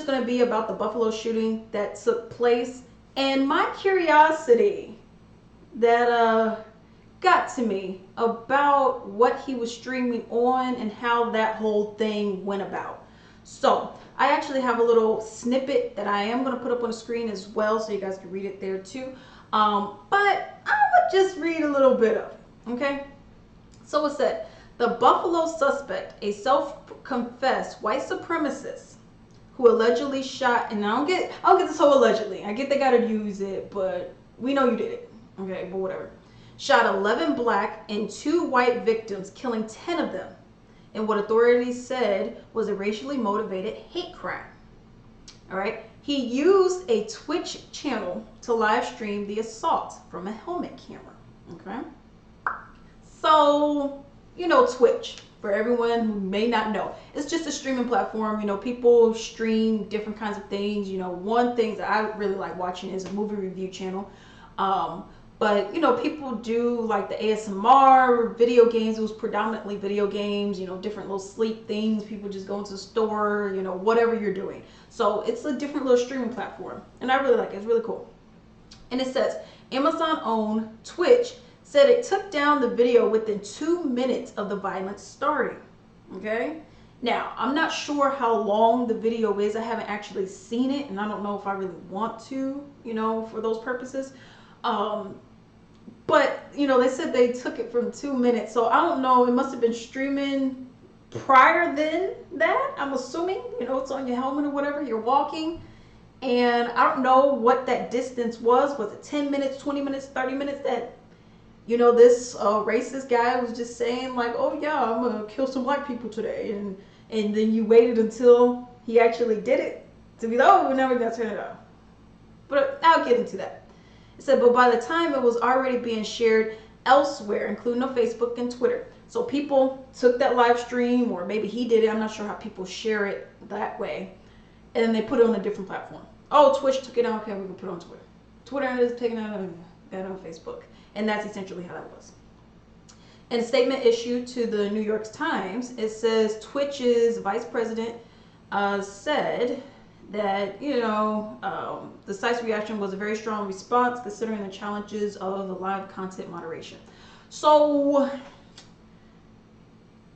going to be about the Buffalo shooting that took place and my curiosity that got to me about what he was streaming on and how that whole thing went about. So I actually have a little snippet that I am going to put up on the screen as well, so you guys can read it there too. But I would just read a little bit of it. Okay. So it said, the Buffalo suspect, a self-confessed white supremacist who allegedly shot, and I don't get this whole allegedly. I get they gotta use it, but we know you did it. Okay, but whatever. Shot 11 black and 2 white victims, killing 10 of them in what authorities said was a racially motivated hate crime. All right. He used a Twitch channel to live stream the assault from a helmet camera. Okay. So, you know, Twitch, for everyone who may not know, it's just a streaming platform. You know, people stream different kinds of things. You know, one thing that I really like watching is a movie review channel. But, you know, people do like the ASMR, video games. It was predominantly video games, you know, different little sleep things. People just go into the store, you know, whatever you're doing. So it's a different little streaming platform. And I really like it. It's really cool. And it says, Amazon-owned Twitch said it took down the video within 2 minutes of the violence starting. Okay? Now, I'm not sure how long the video is. I haven't actually seen it, and I don't know if I really want to, you know, for those purposes. But, you know, they said they took it from 2 minutes. So I don't know. It must have been streaming prior than that, I'm assuming. You know, it's on your helmet or whatever. You're walking. And I don't know what that distance was. Was it 10 minutes, 20 minutes, 30 minutes that, you know, this racist guy was just saying like, oh yeah, I'm going to kill some black people today. And then you waited until he actually did it to be like, oh, we're never going to turn it off. But I'll get into that. It said, but by the time it was already being shared elsewhere, including on Facebook and Twitter. So people took that live stream, or maybe he did it. I'm not sure how people share it that way. And then they put it on a different platform. Oh, Twitch took it out. Okay, we can put it on Twitter. Twitter is taking it out on Facebook. And that's essentially how that was. In a statement issued to the New York Times, it says Twitch's vice president said that, you know, the site's reaction was a very strong response considering the challenges of the live content moderation. So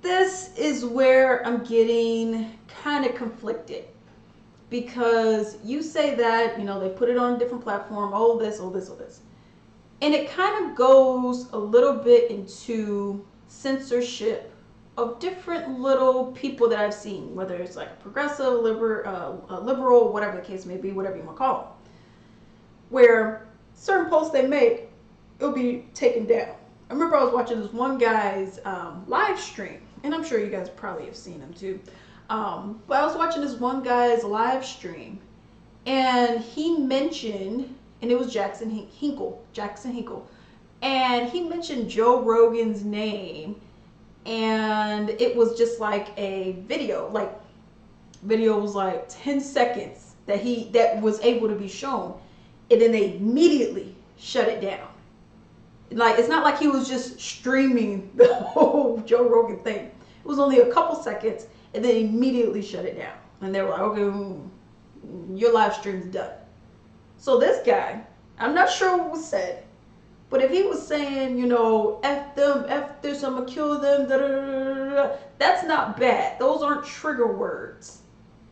this is where I'm getting kind of conflicted, because you say that, you know, they put it on a different platform, oh this, oh this, oh this. And it kind of goes a little bit into censorship of different little people that I've seen, whether it's like a progressive, liberal, whatever the case may be, whatever you want to call them, where certain posts they make, it'll be taken down. I remember I was watching this one guy's live stream, and I'm sure you guys probably have seen him too. But I was watching this one guy's live stream, and he mentioned, and it was Jackson Hinkle, and he mentioned Joe Rogan's name. And it was just like a video was like 10 seconds that was able to be shown, and then they immediately shut it down. Like, it's not like he was just streaming the whole Joe Rogan thing. It was only a couple seconds, and then immediately shut it down. And they were like, okay, your live stream's done. So this guy, I'm not sure what was said, but if he was saying, you know, F them, F this, I'm going to kill them, da, da, da, da, da, that's not bad. Those aren't trigger words,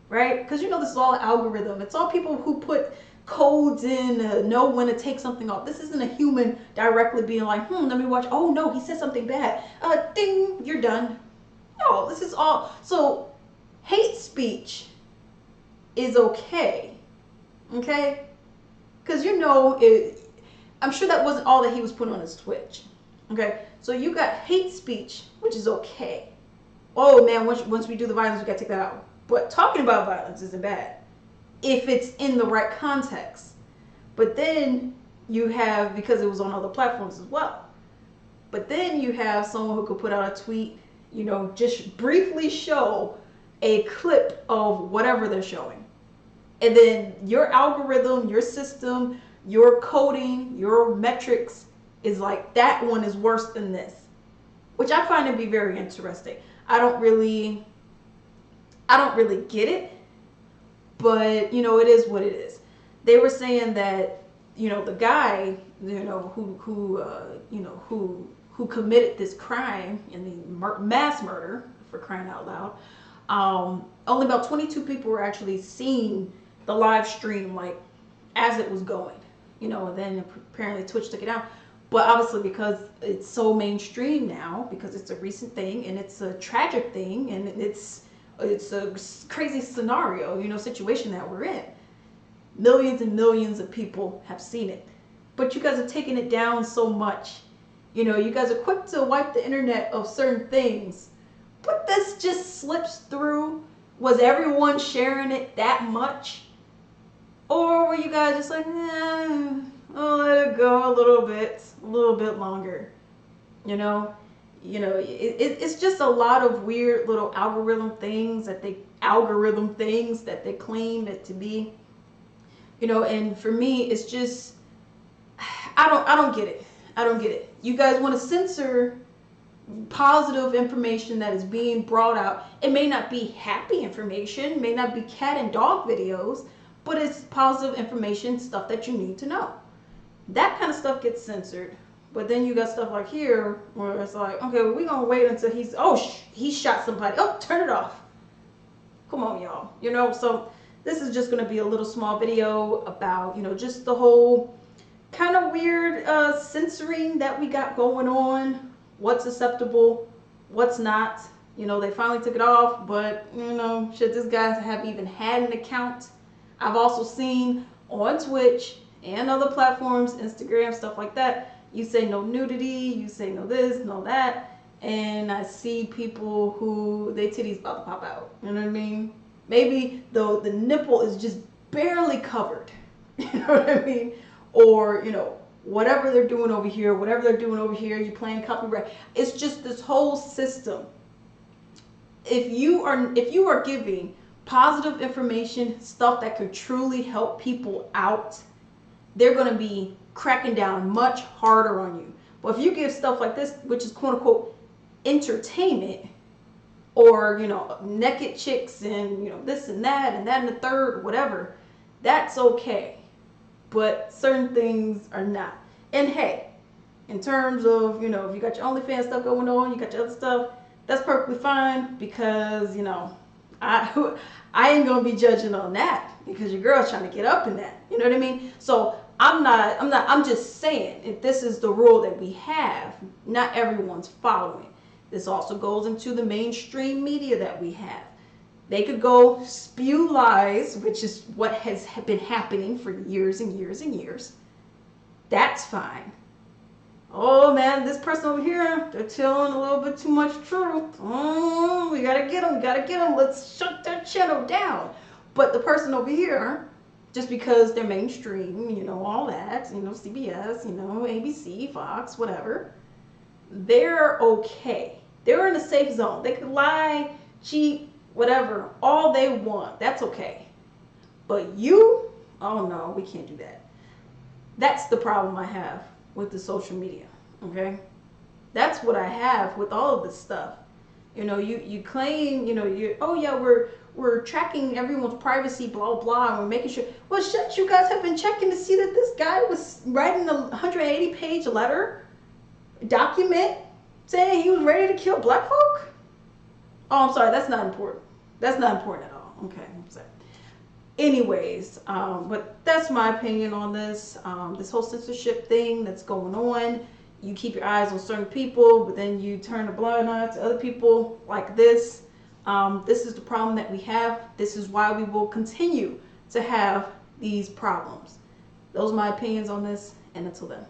right? Because, you know, this is all algorithm. It's all people who put codes in, know when to take something off. This isn't a human directly being like, let me watch. Oh, no, he said something bad. Ding, you're done. No, this is all. So hate speech is okay. Okay? Because, you know, I'm sure that wasn't all that he was putting on his Twitch. Okay, so you got hate speech, which is okay. Oh man, once we do the violence, we got to take that out. But talking about violence isn't bad if it's in the right context. But then you have, because it was on other platforms as well. But then you have someone who could put out a tweet, you know, just briefly show a clip of whatever they're showing. And then your algorithm, your system, your coding, your metrics is like, that one is worse than this, which I find to be very interesting. I don't really get it, But, it is what it is. They were saying that, the guy, who committed this crime and the mass murder, for crying out loud, only about 22 people were actually seeing the live stream, like, as it was going, and then apparently Twitch took it out. But obviously, because it's so mainstream now, because it's a recent thing and it's a tragic thing and it's a crazy scenario, situation that we're in. Millions and millions of people have seen it. But you guys are taking it down so much. You guys are quick to wipe the internet of certain things. But this just slips through. Was everyone sharing it that much? Or were you guys just like, I'll let it go a little bit longer? It's just a lot of weird little algorithm things that they claim it to be. And for me, it's just, I don't get it. I don't get it. You guys want to censor positive information that is being brought out. It may not be happy information, may not be cat and dog videos, but it's positive information, stuff that you need to know. That kind of stuff gets censored. But then you got stuff like here where it's like, okay, well, we're going to wait until he shot somebody. Oh, turn it off. Come on, y'all. So this is just going to be a little small video about, just the whole kind of weird censoring that we got going on. What's acceptable, what's not. They finally took it off, but, should this guy have even had an account? I've also seen on Twitch and other platforms, Instagram, stuff like that, you say no nudity, you say no this, no that, and I see people who, their titties about to pop out, you know what I mean? Maybe the nipple is just barely covered, you know what I mean? Or, whatever they're doing over here, you playing copyright. It's just this whole system. If you are giving positive information, stuff that could truly help people out, they're going to be cracking down much harder on you. But if you give stuff like this, which is quote unquote entertainment, or naked chicks and this and that and the third, whatever, that's okay. But certain things are not. And hey, in terms of, if you got your OnlyFans stuff going on, you got your other stuff, that's perfectly fine, because, I ain't going to be judging on that, because your girl's trying to get up in that. You know what I mean? So I'm just saying, if this is the rule that we have, not everyone's following. This also goes into the mainstream media that we have. They could go spew lies, which is what has been happening for years and years and years. That's fine. Oh man, this person over here, they're telling a little bit too much truth. Oh, we gotta get them. Let's shut their channel down. But the person over here, just because they're mainstream, all that, CBS, ABC, Fox, whatever, they're okay. They're in a safe zone. They could lie, cheat, whatever, all they want. That's okay. But you, oh no, we can't do that. That's the problem I have with the social media, okay? That's what I have with all of this stuff. You claim, oh yeah, we're tracking everyone's privacy, blah, blah, and we're making sure. Well, shit, you guys have been checking to see that this guy was writing a 180-page letter, document, saying he was ready to kill black folk? Oh, I'm sorry, that's not important. That's not important at all. Okay, I'm sorry. Anyways, but that's my opinion on this. This whole censorship thing that's going on. You keep your eyes on certain people, but then you turn a blind eye to other people like this. This is the problem that we have. This is why we will continue to have these problems. Those are my opinions on this, and until then.